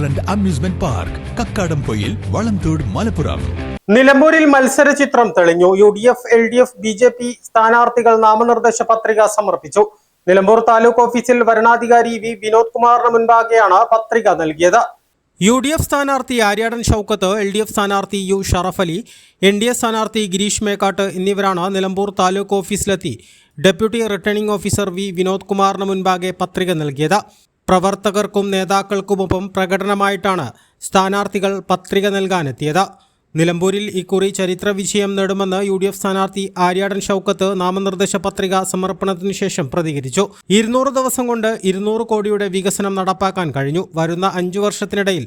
Water and amusement park, Kakkadampoyil, Valamthode, Malappuram. നിലമ്പൂരിൽ മത്സര ചിത്രം തെളിഞ്ഞു. UDF, LDF, BJP സ്ഥാനാർത്ഥികൾ നാമനിർദ്ദേശ പത്രിക സമർപ്പിച്ചു. നിലമ്പൂർ താലൂക്ക് ഓഫീസിൽ വരണാധികാരി വി വിനോദ് കുമാറിന് മുൻപാകെയാണ് പത്രിക നൽകിയത്. UDF സ്ഥാനാർത്ഥി ആര്യാടൻ ഷൗക്കത്ത്, LDF സ്ഥാനാർത്ഥി U ഷറഫ് അലി, NDA സ്ഥാനാർത്ഥി ഗിരീഷ് മേക്കാട്ട് എന്നിവരാണ് നിലമ്പൂർ താലൂക്ക് ഓഫീസിലെത്തി deputy returning officer V Vinod കുമാറിന് മുൻപാകെ പത്രിക നൽകിയത്. പ്രവർത്തകർക്കും നേതാക്കൾക്കുമൊപ്പം പ്രകടനമായിട്ടാണ് സ്ഥാനാർത്ഥികൾ പത്രിക നൽകാനെത്തിയത്. നിലമ്പൂരിൽ ഇക്കുറി ചരിത്ര വിജയം നേടുമെന്ന് UDF സ്ഥാനാർത്ഥി ആര്യാടൻ ഷൗക്കത്ത് നാമനിർദ്ദേശ പത്രിക സമർപ്പണത്തിനു ശേഷം പ്രതികരിച്ചു. 200 ദിവസം കൊണ്ട് 200 കോടിയുടെ വികസനം നടപ്പാക്കാൻ കഴിഞ്ഞു. വരുന്ന 5 വർഷത്തിനിടയിൽ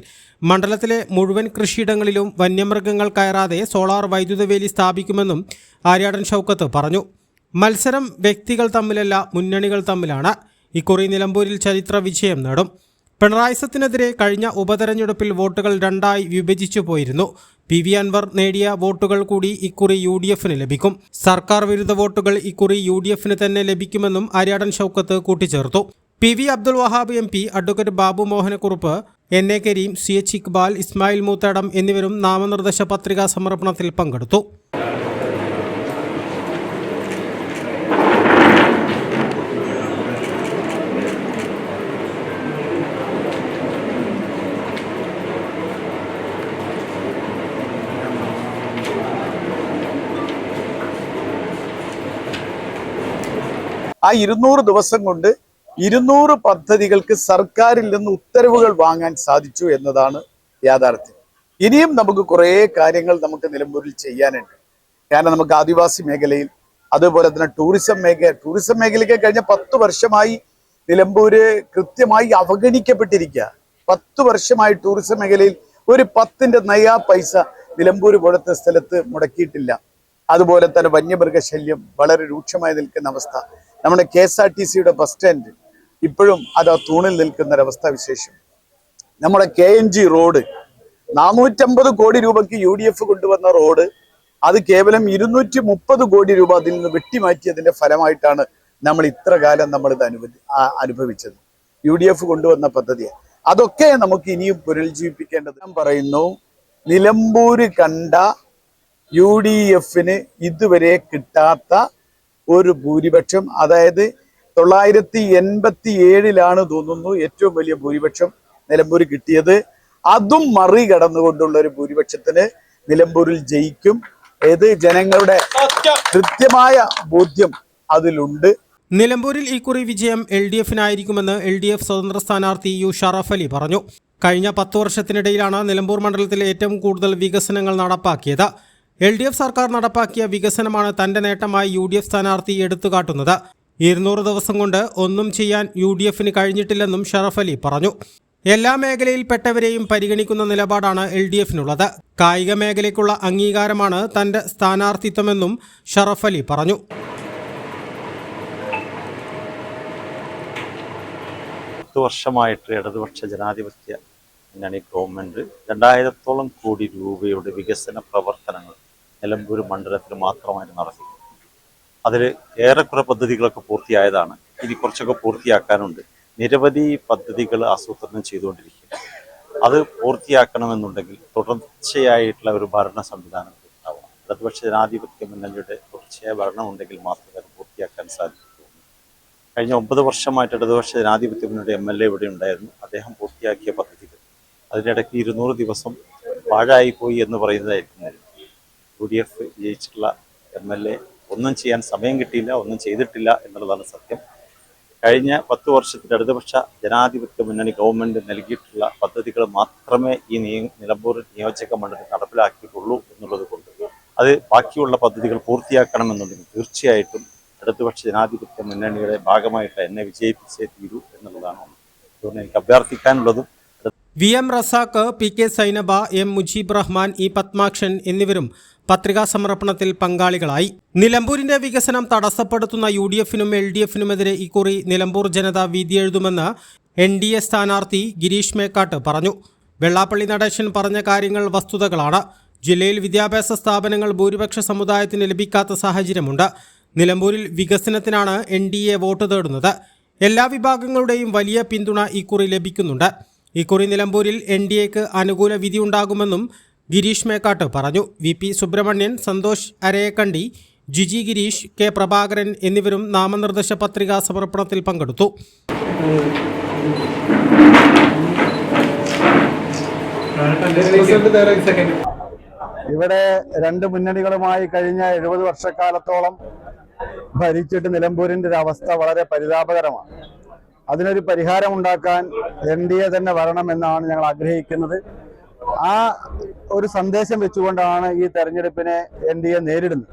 മണ്ഡലത്തിലെ മുഴുവൻ കൃഷിയിടങ്ങളിലും വന്യമൃഗങ്ങൾ കയറാതെ സോളാർ വൈദ്യുത വേലി സ്ഥാപിക്കുമെന്നും ആര്യാടൻ ഷൗക്കത്ത് പറഞ്ഞു. മത്സരം വ്യക്തികൾ തമ്മിലല്ല, മുന്നണികൾ തമ്മിലാണ്. ഇക്കുറി നിലമ്പൂരിൽ ചരിത്ര വിജയം നേടും. പിണറായി സത്തിനെതിരെ കഴിഞ്ഞ ഉപതെരഞ്ഞെടുപ്പിൽ വോട്ടുകൾ 2ആയി വിഭജിച്ചു പോയിരുന്നു. PV അൻവർ നേടിയ വോട്ടുകൾ കൂടി ഇക്കുറി UDFന് ലഭിക്കും. സർക്കാർ വിരുദ്ധ വോട്ടുകൾ ഇക്കുറി UDFന് തന്നെ ലഭിക്കുമെന്നും ആര്യാടൻ ഷൗക്കത്ത് കൂട്ടിച്ചേർത്തു. PV Abdul Wahab MP, advocate Babu Mohanakurup, NA Kareem, CH Iqbal, Ismail Moothedam എന്നിവരും നാമനിർദ്ദേശ പത്രികാ സമർപ്പണത്തിൽ പങ്കെടുത്തു. ആ 200 ദിവസം കൊണ്ട് 200 പദ്ധതികൾക്ക് സർക്കാരിൽ നിന്ന് ഉത്തരവുകൾ വാങ്ങാൻ സാധിച്ചു എന്നതാണ് യാഥാർത്ഥ്യം. ഇനിയും നമുക്ക് കുറേ കാര്യങ്ങൾ നമുക്ക് നിലമ്പൂരിൽ ചെയ്യാനുണ്ട്. കാരണം നമുക്ക് ആദിവാസി മേഖലയിൽ, അതുപോലെ തന്നെ ടൂറിസം മേഖലയ്ക്ക് കഴിഞ്ഞ 10 വർഷമായി നിലമ്പൂര് കൃത്യമായി അവഗണിക്കപ്പെട്ടിരിക്കുക. 10 വർഷമായി ടൂറിസം മേഖലയിൽ ഒരു 10ന്റെ നയാ പൈസ നിലമ്പൂർ പോലത്തെ സ്ഥലത്ത് മുടക്കിയിട്ടില്ല. അതുപോലെ തന്നെ വന്യമൃഗശല്യം വളരെ രൂക്ഷമായി നിൽക്കുന്ന അവസ്ഥ. നമ്മുടെ KSRTCയുടെ ബസ് സ്റ്റാൻഡ് ഇപ്പോഴും അത് ആ തൂണിൽ നിൽക്കുന്നൊരവസ്ഥ വിശേഷം. നമ്മുടെ KNG റോഡ് 450 കോടി രൂപയ്ക്ക് UDF കൊണ്ടുവന്ന റോഡ്, അത് കേവലം 230 കോടി രൂപ അതിൽ നിന്ന് വെട്ടിമാറ്റിയതിന്റെ ഫലമായിട്ടാണ് നമ്മൾ ഇത്ര കാലം നമ്മളിത് അനുഭവിച്ചത്. UDF കൊണ്ടുവന്ന പദ്ധതിയാണ്. അതൊക്കെ നമുക്ക് ഇനിയും പുനരുജ്ജീവിപ്പിക്കേണ്ടത്. ഞാൻ പറയുന്നു, നിലമ്പൂര് കണ്ട UDFന് ഇതുവരെ കിട്ടാത്ത ഒരു ഭൂരിപക്ഷം, അതായത് 987 തോന്നുന്നു ഏറ്റവും വലിയ ഭൂരിപക്ഷം നിലമ്പൂര് കിട്ടിയത്. അതും മറികടന്നുകൊണ്ടുള്ള ഒരു ഭൂരിപക്ഷത്തിന് നിലമ്പൂരിൽ ജയിക്കും. ഏത് ജനങ്ങളുടെ കൃത്യമായ ബോധ്യം അതിലുണ്ട്. നിലമ്പൂരിൽ ഇക്കുറി വിജയം LDFനായിരിക്കുമെന്ന് LDF സ്വതന്ത്ര സ്ഥാനാർത്ഥി U ഷറഫ് അലി പറഞ്ഞു. കഴിഞ്ഞ 10 വർഷത്തിനിടയിലാണ് നിലമ്പൂർ മണ്ഡലത്തിൽ ഏറ്റവും കൂടുതൽ വികസനങ്ങൾ നടപ്പാക്കിയത്. LDF സർക്കാർ നടപ്പാക്കിയ വികസനമാണ് തന്റെ നേട്ടമായി UDF സ്ഥാനാർത്ഥി എടുത്തുകാട്ടുന്നത്. 200 ദിവസം കൊണ്ട് ഒന്നും ചെയ്യാൻ UDFന് കഴിഞ്ഞിട്ടില്ലെന്നും ഷറഫ് അലി പറഞ്ഞു. എല്ലാ മേഖലയിൽപ്പെട്ടവരെയും പരിഗണിക്കുന്ന നിലപാടാണ് LDFനുള്ളത്. കായിക മേഖലയ്ക്കുള്ള അംഗീകാരമാണ് തന്റെ സ്ഥാനാർത്ഥിത്വമെന്നും ഷറഫ് അലി പറഞ്ഞു. 10 വർഷമായിട്ട് ഇടതുപക്ഷ ജനാധിപത്യ മുന്നണി ഗവൺമെൻറ് 2000-ഓളം കോടി രൂപയുടെ വികസന പ്രവർത്തനങ്ങൾ നിലമ്പൂർ മണ്ഡലത്തിൽ മാത്രമായിട്ട് നടത്തി. അതിൽ ഏറെക്കുറെ പദ്ധതികളൊക്കെ പൂർത്തിയായതാണ്. ഇനി കുറച്ചൊക്കെ പൂർത്തിയാക്കാനുണ്ട്. നിരവധി പദ്ധതികൾ ആസൂത്രണം ചെയ്തുകൊണ്ടിരിക്കുക. അത് പൂർത്തിയാക്കണമെന്നുണ്ടെങ്കിൽ തുടർച്ചയായിട്ടുള്ള ഒരു ഭരണ സംവിധാനം ഉണ്ടാവണം. ഇടതുപക്ഷ ജനാധിപത്യ മുന്നണിയുടെ തുടർച്ചയായ ഭരണം ഉണ്ടെങ്കിൽ മാത്രമേ അത് പൂർത്തിയാക്കാൻ സാധിക്കുകയുള്ളൂ. കഴിഞ്ഞ 9 വർഷമായിട്ട് ഇടതുപക്ഷ ജനാധിപത്യ മുന്നണിയുടെ MLA ഇവിടെ ഉണ്ടായിരുന്നു. അദ്ദേഹം പൂർത്തിയാക്കിയ പദ്ധതികൾ അതിനിടയ്ക്ക് 200 ദിവസം പാഴായിപ്പോയി എന്ന് പറയുന്നതായിരിക്കും. UDF ജയിച്ചിട്ടുള്ള MLA ഒന്നും ചെയ്യാൻ സമയം കിട്ടിയില്ല, ഒന്നും ചെയ്തിട്ടില്ല എന്നുള്ളതാണ് സത്യം. കഴിഞ്ഞ 10 വർഷത്തിൽ ഇടതുപക്ഷ ജനാധിപത്യ മുന്നണി ഗവൺമെൻറ് നൽകിയിട്ടുള്ള പദ്ധതികൾ മാത്രമേ ഈ നിലമ്പൂർ നിയോജക മണ്ഡലത്തിൽ നടപ്പിലാക്കിയിട്ടുള്ളൂ എന്നുള്ളത് കൊണ്ട് അത് ബാക്കിയുള്ള പദ്ധതികൾ പൂർത്തിയാക്കണമെന്നുണ്ടെങ്കിൽ തീർച്ചയായിട്ടും ഇടതുപക്ഷ ജനാധിപത്യ മുന്നണിയുടെ ഭാഗമായിട്ട് എന്നെ വിജയിപ്പിച്ചേ തീരൂ എന്നുള്ളതാണ്. അതുകൊണ്ട് എനിക്ക് അഭ്യർത്ഥിക്കാനുള്ളതും VM Razak, PK Zainaba, M Mujeeb Rahman, E Padmakshan എന്നിവരും പത്രികാ സമർപ്പണത്തിൽ പങ്കാളികളായി. നിലമ്പൂരിന്റെ വികസനം തടസ്സപ്പെടുത്തുന്ന UDFനും LDFനുമെതിരെ ഇക്കുറി നിലമ്പൂർ ജനത വിധിയെഴുതുമെന്ന് NDA സ്ഥാനാർത്ഥി ഗിരീഷ് മേക്കാട്ട് പറഞ്ഞു. വെള്ളാപ്പള്ളി നടേശൻ പറഞ്ഞ കാര്യങ്ങൾ വസ്തുതകളാണ്. ജില്ലയിൽ വിദ്യാഭ്യാസ സ്ഥാപനങ്ങൾ ഭൂരിപക്ഷ സമുദായത്തിന് ലഭിക്കാത്ത സാഹചര്യമുണ്ട്. നിലമ്പൂരിൽ വികസനത്തിനാണ് NDA വോട്ട് തേടുന്നത്. എല്ലാ വിഭാഗങ്ങളുടെയും വലിയ പിന്തുണ ഇക്കുറി ലഭിക്കുന്നുണ്ട്. ഇക്കുറി നിലമ്പൂരിൽ NDAക്ക് അനുകൂല വിധിയുണ്ടാകുമെന്നും ഗിരീഷ് മേക്കാട്ട് പറഞ്ഞു. VP സുബ്രഹ്മണ്യൻ, സന്തോഷ് അരയക്കണ്ടി, ജിജി ഗിരീഷ്, K പ്രഭാകരൻ എന്നിവരും നാമനിർദ്ദേശ പത്രികാ സമർപ്പണത്തിൽ പങ്കെടുത്തു. ഇവിടെ രണ്ട് മുന്നണികളുമായി കഴിഞ്ഞ 70 വർഷക്കാലത്തോളം ഭരിച്ചിട്ട് നിലമ്പൂരിന്റെ ഒരു അവസ്ഥ വളരെ പരിതാപകരമാണ്. അതിനൊരു പരിഹാരം ഉണ്ടാക്കാൻ NDA തന്നെ വരണമെന്നാണ് ഞങ്ങൾ ആഗ്രഹിക്കുന്നത്. ആ ഒരു സന്ദേശം വെച്ചുകൊണ്ടാണ് ഈ തെരഞ്ഞെടുപ്പിനെ NDA നേരിടുന്നത്.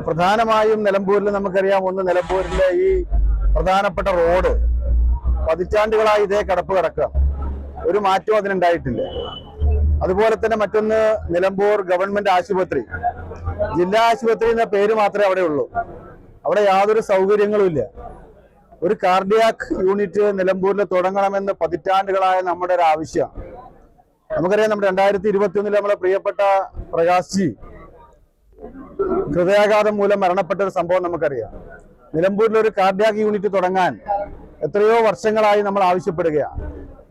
പ്രധാനമായും നിലമ്പൂരിൽ നമുക്കറിയാം, ഒന്ന് നിലമ്പൂരിലെ ഈ പ്രധാനപ്പെട്ട റോഡ് പതിറ്റാണ്ടുകളായി ഇതേ കിടപ്പ് കിടക്കുക, ഒരു മാറ്റവും അതിനുണ്ടായിട്ടില്ല. അതുപോലെ തന്നെ മറ്റൊന്ന്, നിലമ്പൂർ ഗവൺമെന്റ് ആശുപത്രി, ജില്ലാ ആശുപത്രി എന്ന പേര് മാത്രമേ അവിടെ ഉള്ളൂ. അവിടെ യാതൊരു സൗകര്യങ്ങളും ഇല്ല. ഒരു കാർഡിയാക് യൂണിറ്റ് നിലമ്പൂരിൽ തുടങ്ങണമെന്ന് പതിറ്റാണ്ടുകളായ നമ്മുടെ ഒരു ആവശ്യമാണ്. നമുക്കറിയാം, നമ്മുടെ 2021 നമ്മളെ പ്രിയപ്പെട്ട പ്രകാശ് ജി ഹൃദയാഘാതം മൂലം മരണപ്പെട്ട ഒരു സംഭവം നമുക്കറിയാം. നിലമ്പൂരിൽ ഒരു കാർഡിയാക് യൂണിറ്റ് തുടങ്ങാൻ എത്രയോ വർഷങ്ങളായി നമ്മൾ ആവശ്യപ്പെടുകയാണ്.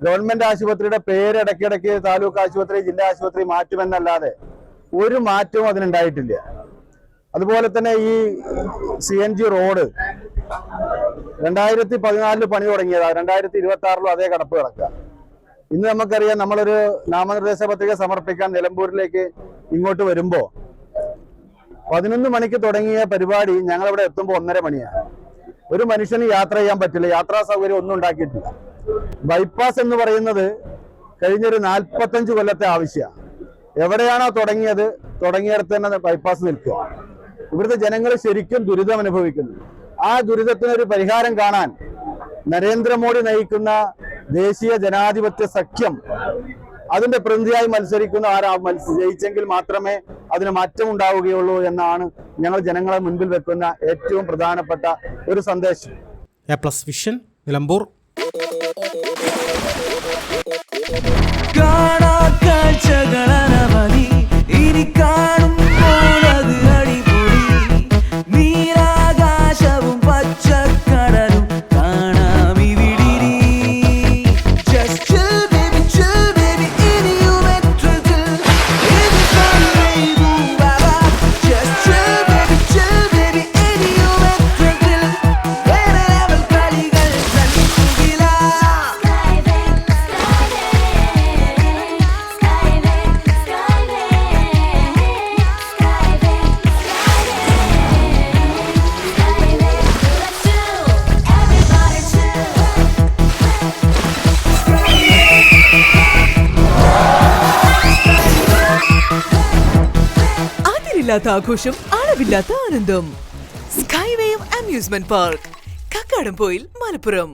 ഗവൺമെന്റ് ആശുപത്രിയുടെ പേര് ഇടയ്ക്കിടയ്ക്ക് താലൂക്ക് ആശുപത്രി, ജില്ലാ ആശുപത്രി മാറ്റുമെന്നല്ലാതെ ഒരു മാറ്റവും അതിനുണ്ടായിട്ടില്ല. അതുപോലെ തന്നെ ഈ CNG റോഡ് 2014 പണി തുടങ്ങിയതാണ്, 2026 അതേ കിടപ്പ് കിടക്കുക. ഇന്ന് നമുക്കറിയാം, നമ്മളൊരു നാമനിർദ്ദേശ പത്രിക സമർപ്പിക്കാൻ നിലമ്പൂരിലേക്ക് ഇങ്ങോട്ട് വരുമ്പോൾ 11 മണിക്ക് തുടങ്ങിയ പരിപാടി ഞങ്ങളിവിടെ എത്തുമ്പോൾ 1:30 മണിയാണ്. ഒരു മനുഷ്യന് യാത്ര ചെയ്യാൻ പറ്റില്ല, യാത്രാ സൗകര്യം ഒന്നും ഉണ്ടാക്കിയിട്ടില്ല. ബൈപ്പാസ് എന്ന് പറയുന്നത് കഴിഞ്ഞൊരു 45 കൊല്ലത്തെ ആവശ്യമാണ്. എവിടെയാണോ തുടങ്ങിയത്, തുടങ്ങിയിടത്ത് തന്നെ ബൈപ്പാസ് നിൽക്കുക. ഇവിടുത്തെ ജനങ്ങൾ ശരിക്കും ദുരിതം അനുഭവിക്കുന്നു. ആ ദുരിതത്തിനൊരു പരിഹാരം കാണാൻ നരേന്ദ്രമോദി നയിക്കുന്ന ദേശീയ ജനാധിപത്യ സഖ്യം അതിന്റെ പ്രതിനിധിയായി മത്സരിക്കുന്ന ജയിച്ചെങ്കിൽ മാത്രമേ അതിന് മാറ്റം ഉണ്ടാവുകയുള്ളൂ എന്നാണ് ഞങ്ങൾ ജനങ്ങളെ മുൻപിൽ വെക്കുന്ന ഏറ്റവും പ്രധാനപ്പെട്ട ഒരു സന്ദേശം. A+ vision, Nilambur. ആഘോഷം, അളവില്ലാത്ത ആനന്ദം. Skywave amusement park, Kakkadampoyil, Malappuram.